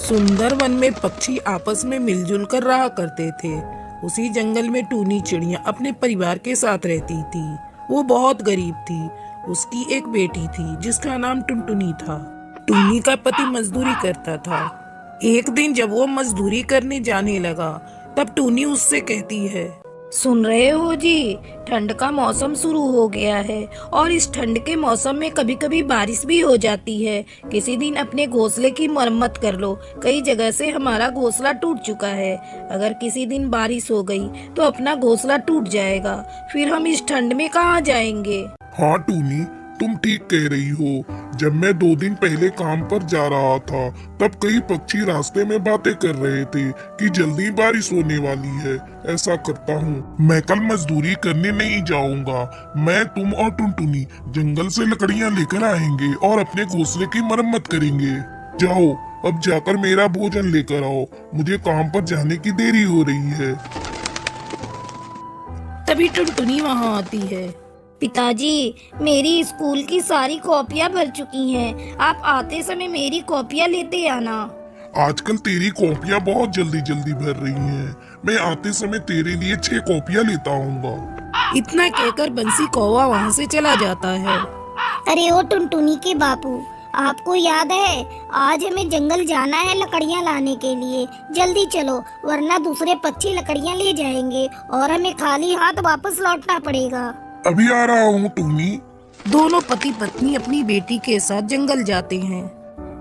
सुंदर वन में पक्षी आपस में मिलजुल कर रहा करते थे। उसी जंगल में टूनी चिड़िया अपने परिवार के साथ रहती थी। वो बहुत गरीब थी। उसकी एक बेटी थी जिसका नाम टुनटुनी था। टूनी का पति मजदूरी करता था। एक दिन जब वो मजदूरी करने जाने लगा तब टूनी उससे कहती है, सुन रहे हो जी, ठंड का मौसम शुरू हो गया है और इस ठंड के मौसम में कभी कभी बारिश भी हो जाती है। किसी दिन अपने घोंसले की मरम्मत कर लो। कई जगह से हमारा घोंसला टूट चुका है। अगर किसी दिन बारिश हो गई तो अपना घोंसला टूट जाएगा। फिर हम इस ठंड में कहाँ जाएंगे। हाँ टूनी, तुम ठीक कह रही हो। जब मैं 2 दिन पहले काम पर जा रहा था तब कई पक्षी रास्ते में बातें कर रहे थे कि जल्दी बारिश होने वाली है। ऐसा करता हूँ, मैं कल मजदूरी करने नहीं जाऊंगा। मैं, तुम और टुनटुनी जंगल से लकड़ियाँ लेकर आएंगे और अपने घोंसले की मरम्मत करेंगे। जाओ, अब जाकर मेरा भोजन लेकर आओ। मुझे काम पर जाने की देरी हो रही है। तभी टुनटुनी वहाँ आती है। पिताजी, मेरी स्कूल की सारी कॉपियाँ भर चुकी हैं। आप आते समय मेरी कॉपियाँ लेते आना। आजकल तेरी कॉपियाँ बहुत जल्दी जल्दी भर रही हैं। मैं आते समय तेरे लिए 6 कॉपियाँ लेता आऊंगा। इतना कहकर बंसी कौवा वहाँ से चला जाता है। अरे ओ टुनटुनी के बापू, आपको याद है आज हमें जंगल जाना है लकड़ियाँ लाने के लिए। जल्दी चलो, वरना दूसरे पक्षी लकड़ियाँ ले जाएंगे और हमें खाली हाथ वापस लौटना पड़ेगा। अभी आ रहा हूँ टूनी। दोनों पति पत्नी अपनी बेटी के साथ जंगल जाते हैं।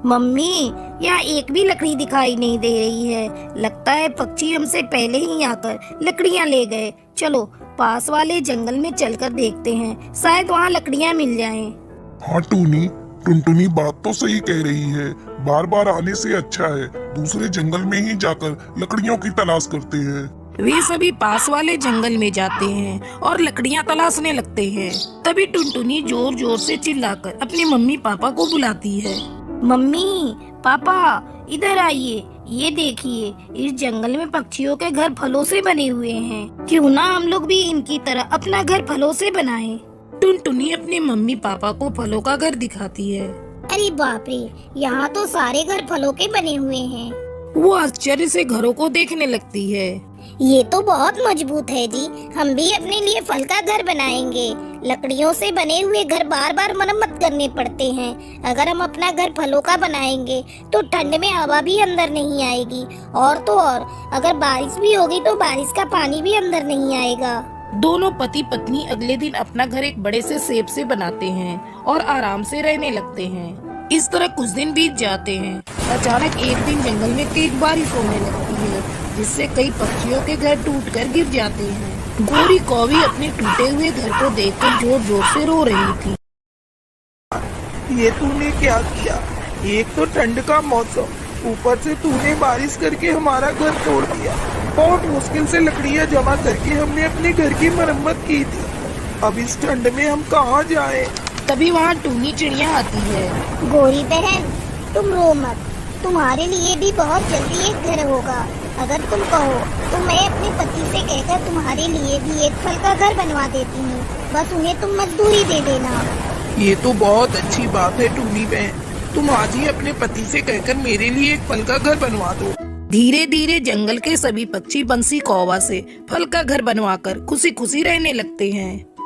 मम्मी, यहाँ एक भी लकड़ी दिखाई नहीं दे रही है। लगता है पक्षी हमसे पहले ही आकर लकड़ियाँ ले गए। चलो पास वाले जंगल में चलकर देखते हैं, शायद वहाँ लकड़ियाँ मिल जाएं। हाँ टूनी, टुनटुनी बात तो सही कह रही है। बार बार आने से अच्छा है दूसरे जंगल में ही जाकर लकड़ियों की तलाश करते हैं। वे सभी पास वाले जंगल में जाते हैं और लकड़ियां तलाशने लगते हैं। तभी टुनटुनी जोर जोर से चिल्लाकर अपने मम्मी पापा को बुलाती है। मम्मी पापा, इधर आइए। ये देखिए, इस जंगल में पक्षियों के घर फलों से बने हुए हैं। क्यों ना हम लोग भी इनकी तरह अपना घर फलों से बनाएं। टुनटुनी अपने मम्मी पापा को फलों का घर दिखाती है। अरे बाप रे, यहाँ तो सारे घर फलों के बने हुए हैं। वो आश्चर्य से घरों को देखने लगती है। ये तो बहुत मजबूत है जी। हम भी अपने लिए फल का घर बनाएंगे। लकड़ियों से बने हुए घर बार बार मरम्मत करने पड़ते हैं। अगर हम अपना घर फलों का बनाएंगे तो ठंड में हवा भी अंदर नहीं आएगी। और तो और, अगर बारिश भी होगी तो बारिश का पानी भी अंदर नहीं आएगा। दोनों पति पत्नी अगले दिन अपना घर एक बड़े से सेब से बनाते हैं और आराम से रहने लगते हैं। इस तरह कुछ दिन बीत जाते हैं। अचानक एक दिन जंगल में तेज बारिश होने लगती है, जिससे कई पक्षियों के घर टूटकर गिर जाते हैं। गोरी कौवी अपने टूटे हुए घर को देखकर जोर जोर से रो रही थी। ये तूने क्या किया? एक तो ठंड का मौसम, ऊपर से तूने बारिश करके हमारा घर तोड़ दिया। बहुत मुश्किल से लकड़ियाँ जमा करके हमने अपने घर की मरम्मत की थी। अब इस ठंड में हम कहाँ जाएं? तभी वहाँ टूनी चिड़िया आती है। गोरी बहन, तुम रो मत। तुम्हारे लिए भी बहुत जल्दी एक घर होगा। अगर तुम कहो तो मैं अपने पति से कहकर तुम्हारे लिए भी एक फल का घर बनवा देती हूँ। बस उन्हें तुम मजदूरी दे देना। ये तो बहुत अच्छी बात है टूनी बहन। तुम आज ही अपने पति से कहकर मेरे लिए एक फल का घर बनवा दो। धीरे धीरे जंगल के सभी पक्षी बंसी कौवा से फल का घर बनवाकर खुशी खुशी रहने लगते हैं।